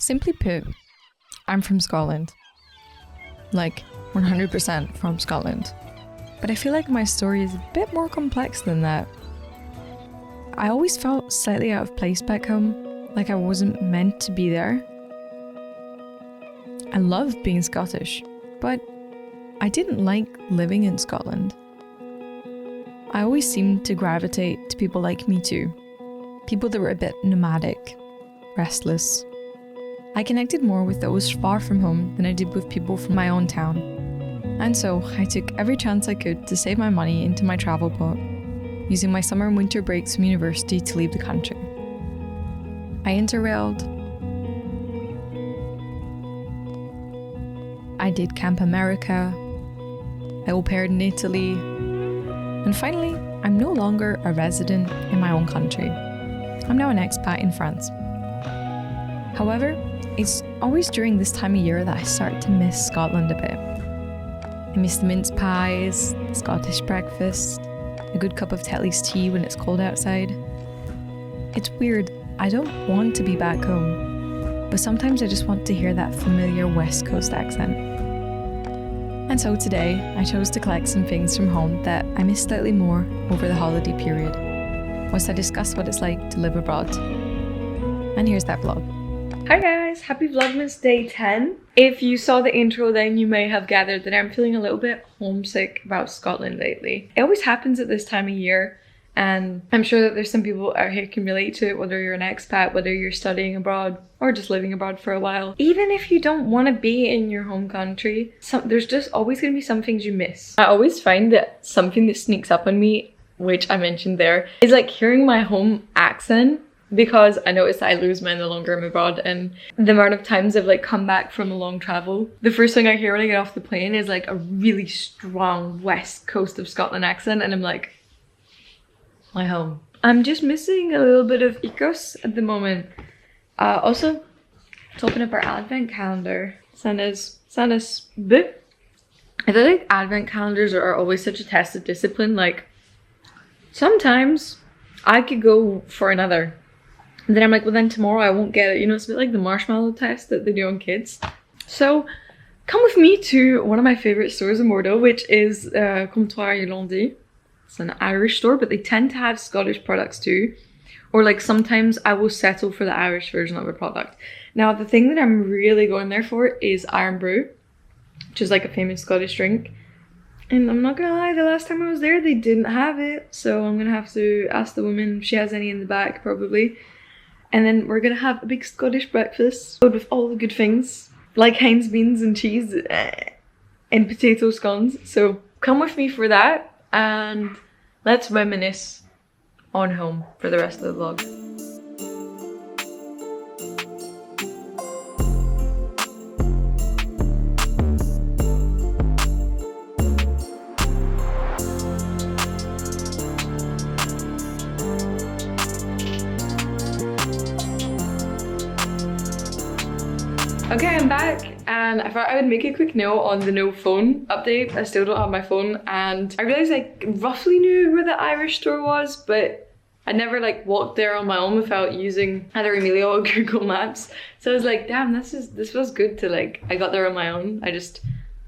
Simply put, I'm from Scotland. Like, 100% from Scotland. But I feel like my story is a bit more complex than that. I always felt slightly out of place back home, like I wasn't meant to be there. I loved being Scottish, but I didn't like living in Scotland. I always seemed to gravitate to people like me too. People that were a bit nomadic, restless. I connected more with those far from home than I did with people from my own town. And so I took every chance I could to save my money into my travel pot, using my summer and winter breaks from university to leave the country. I interrailed. I did Camp America. I au paired in Italy. And finally, I'm no longer a resident in my own country. I'm now an expat in France. However, it's always during this time of year that I start to miss Scotland a bit. I miss the mince pies, the Scottish breakfast, a good cup of Tetley's tea when it's cold outside. It's weird, I don't want to be back home, but sometimes I just want to hear that familiar West Coast accent. And so today, I chose to collect some things from home that I miss slightly more over the holiday period, whilst I discuss what it's like to live abroad. And here's that vlog. Hi guys, happy Vlogmas day 10. If you saw the intro then you may have gathered that I'm feeling a little bit homesick about Scotland lately. It always happens at this time of year, and I'm sure that there's some people out here who can relate to it, whether you're an expat, whether you're studying abroad, or just living abroad for a while. Even if you don't want to be in your home country, there's just always going to be some things you miss. I always find that something that sneaks up on me, which I mentioned there, is like hearing my home accent. Because I notice that I lose mine the longer I'm abroad, and the amount of times I've like come back from a long travel, the first thing I hear when I get off the plane is like a really strong West Coast of Scotland accent, and I'm like, my home. I'm just missing a little bit of ethos at the moment. Also, let's open up our advent calendar. Santa's bit. I feel like advent calendars are always such a test of discipline. Like, sometimes I could go for another. And then I'm like, well then tomorrow I won't get it. You know, it's a bit like the marshmallow test that they do on kids. So come with me to one of my favourite stores in Bordeaux, which is Comptoir Irlandais. It's an Irish store, but they tend to have Scottish products too. Or like sometimes I will settle for the Irish version of a product. Now the thing that I'm really going there for is Iron Brew, which is like a famous Scottish drink. And I'm not gonna lie, the last time I was there they didn't have it. So I'm gonna have to ask the woman if she has any in the back probably. And then we're gonna have a big Scottish breakfast filled with all the good things, like Heinz beans and cheese and potato scones. So come with me for that, and let's reminisce on home for the rest of the vlog. Okay, I'm back, and I thought I would make a quick note on the no phone update. I still don't have my phone, and I realized I roughly knew where the Irish store was, but I never like walked there on my own without using either Emilio or Google Maps. So I was like, damn, this was good to like, I got there on my own. I just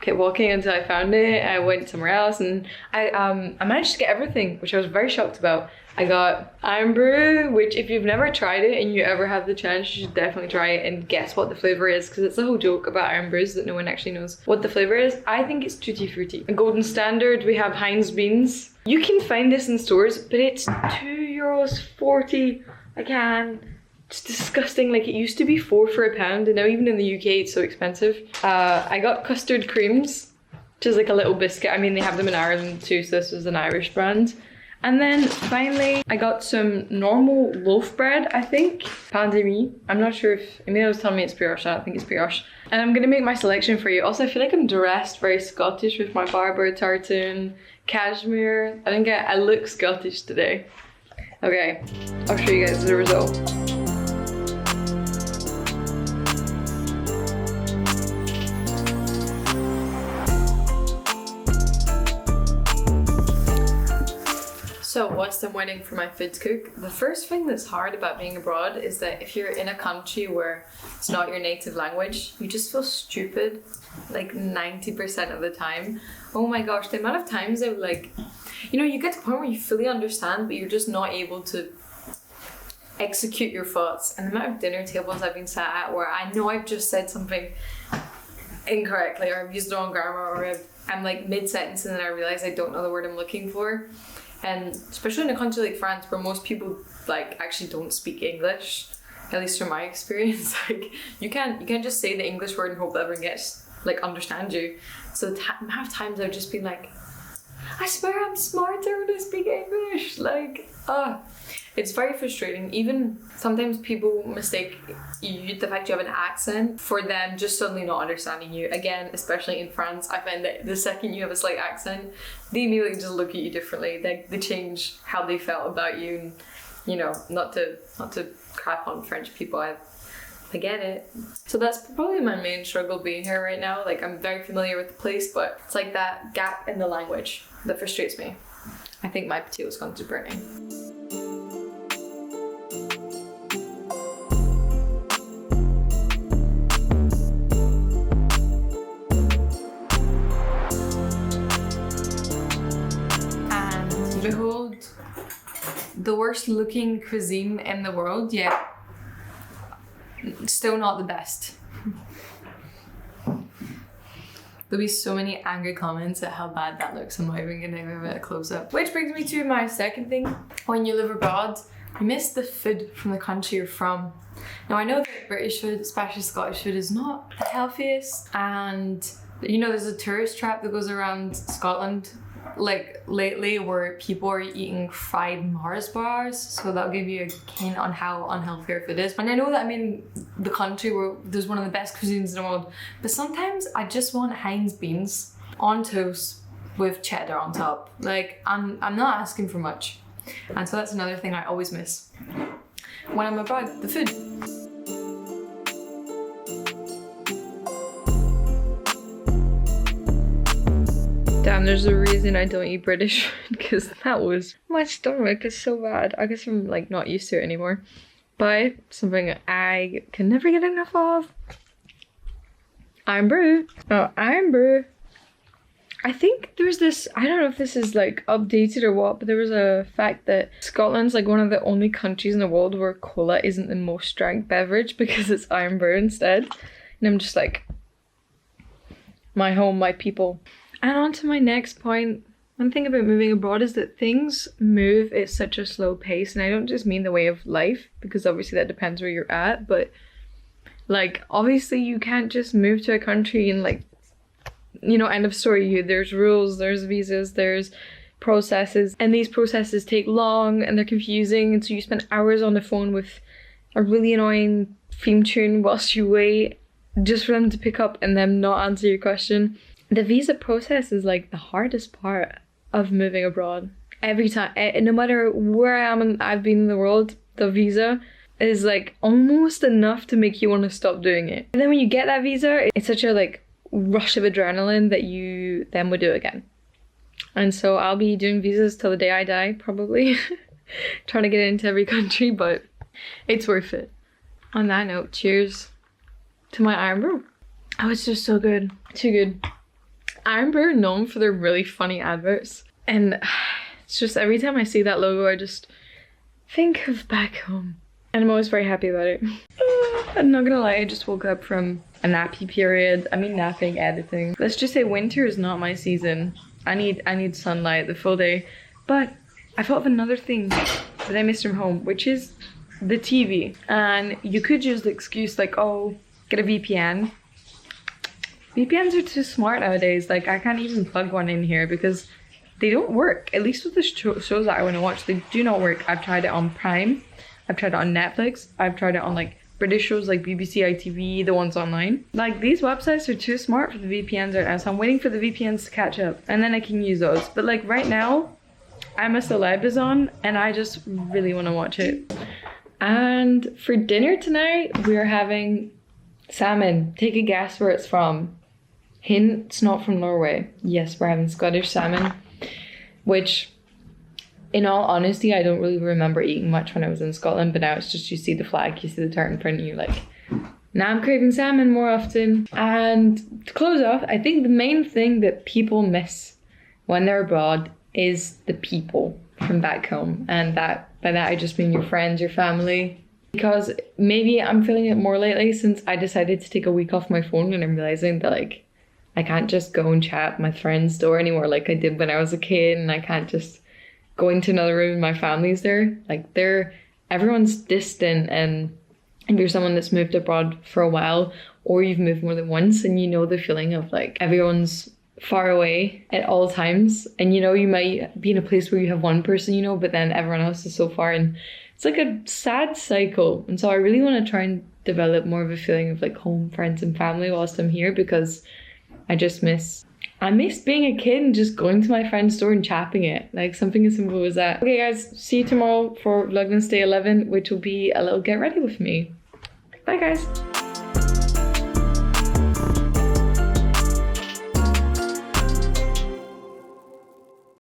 kept walking until I found it. I went somewhere else, and I managed to get everything, which I was very shocked about. I got Iron Brew, which if you've never tried it and you ever have the chance, you should definitely try it and guess what the flavour is, because it's the whole joke about Iron Brews that no one actually knows what the flavour is. I think it's Tutti Frutti. A golden standard, we have Heinz beans. You can find this in stores, but it's €2.40 a can. It's disgusting. Like, it used to be 4 for £1, and now even in the UK it's so expensive. I got custard creams, which is like a little biscuit. I mean, they have them in Ireland too, so this was an Irish brand. And then finally, I got some normal loaf bread, I think. Pain de mie. I'm not sure if, Emilio was telling me it's brioche, I don't think it's brioche. And I'm gonna make my selection for you. Also, I feel like I'm dressed very Scottish with my barber tartan, cashmere. I look Scottish today. Okay, I'll show you guys the result. So whilst I'm waiting for my food to cook, the first thing that's hard about being abroad is that if you're in a country where it's not your native language, you just feel stupid like 90% of the time. Oh my gosh, the amount of times I would like, you know, you get to the point where you fully understand, but you're just not able to execute your thoughts. And the amount of dinner tables I've been sat at where I know I've just said something incorrectly, or I've used the wrong grammar, or I'm like mid-sentence and then I realize I don't know the word I'm looking for. And especially in a country like France where most people like actually don't speak English, at least from my experience, like you can't just say the English word and hope that everyone gets like understand you. So the amount of times I've just been like, I swear I'm smarter when I speak English. Like, it's very frustrating. Even sometimes people mistake you, the fact you have an accent, for them just suddenly not understanding you. Again, especially in France, I find that the second you have a slight accent, they immediately just look at you differently. They change how they felt about you. And, you know, not to crap on French people. I get it. So that's probably my main struggle being here right now. Like, I'm very familiar with the place, but it's like that gap in the language that frustrates me. I think my potato's gone to burning. And behold, the worst looking cuisine in the world, yet still not the best. There'll be so many angry comments at how bad that looks. I'm not even gonna give it a close up. Which brings me to my second thing. When you live abroad, you miss the food from the country you're from. Now I know that British food, especially Scottish food, is not the healthiest, and you know there's a tourist trap that goes around Scotland like lately where people are eating fried Mars bars, so that'll give you a hint on how unhealthy our food is. And I know that I'm in the country where there's one of the best cuisines in the world, but sometimes I just want Heinz beans on toast with cheddar on top. Like, I'm not asking for much. And so that's another thing I always miss when I'm abroad, the food. Damn, there's a reason I don't eat British food, because my stomach is so bad. I guess I'm like not used to it anymore. But something I can never get enough of. Iron brew. Oh, iron brew. I think there's this, I don't know if this is like updated or what, but there was a fact that Scotland's like one of the only countries in the world where cola isn't the most drank beverage because it's iron brew instead. And I'm just like, my home, my people. And on to my next point. One thing about moving abroad is that things move at such a slow pace, and I don't just mean the way of life, because obviously that depends where you're at, but like obviously you can't just move to a country and like, you know, end of story. There's rules, there's visas, there's processes, and these processes take long and they're confusing, and so you spend hours on the phone with a really annoying theme tune whilst you wait just for them to pick up and them not answer your question. The visa process is like the hardest part of moving abroad. Every time, no matter where I am and I've been in the world, the visa is like almost enough to make you want to stop doing it. And then when you get that visa, it's such a like rush of adrenaline that you then would do it again. And so I'll be doing visas till the day I die, probably. Trying to get into every country, but it's worth it. On that note, cheers to my iron brew. Oh, it's just so good. Too good. Iron brew are known for their really funny adverts, and it's just every time I see that logo I just think of back home, and I'm always very happy about it. I'm not gonna lie, I just woke up from a nappy period. I mean napping, editing. Let's just say winter is not my season. I need sunlight the full day. But I thought of another thing that I missed from home, which is the TV. And you could use the excuse like, oh, get a VPN. VPNs are too smart nowadays. Like, I can't even plug one in here because they don't work. At least with the shows that I want to watch, they do not work. I've tried it on Prime. I've tried it on Netflix. I've tried it on like British shows like BBC, ITV, the ones online. Like, these websites are too smart for the VPNs right now, so I'm waiting for the VPNs to catch up and then I can use those. But like right now, I'm a Celeb is on and I just really want to watch it. And for dinner tonight, we're having salmon. Take a guess where it's from. Hint, it's not from Norway. Yes, we're having Scottish salmon, which In all honesty, I don't really remember eating much when I was in Scotland, but now it's just you see the flag, you see the tartan print, and you're like, now I'm craving salmon more often. And to close off, I think the main thing that people miss when they're abroad is the people from back home. And that by that I just mean your friends, your family. Because maybe I'm feeling it more lately since I decided to take a week off my phone, and I'm realizing that like I can't just go and chat at my friend's door anymore like I did when I was a kid, and I can't just go into another room and my family's there. Like everyone's distant, and if you're someone that's moved abroad for a while or you've moved more than once, and you know the feeling of like everyone's far away at all times, and you know you might be in a place where you have one person you know, but then everyone else is so far, and it's like a sad cycle. And so I really want to try and develop more of a feeling of like home, friends and family whilst I'm here, because I miss being a kid and just going to my friend's door and chapping it. Like something as simple as that. Okay guys, see you tomorrow for Vlogmas Day 11, which will be a little get ready with me. Bye guys.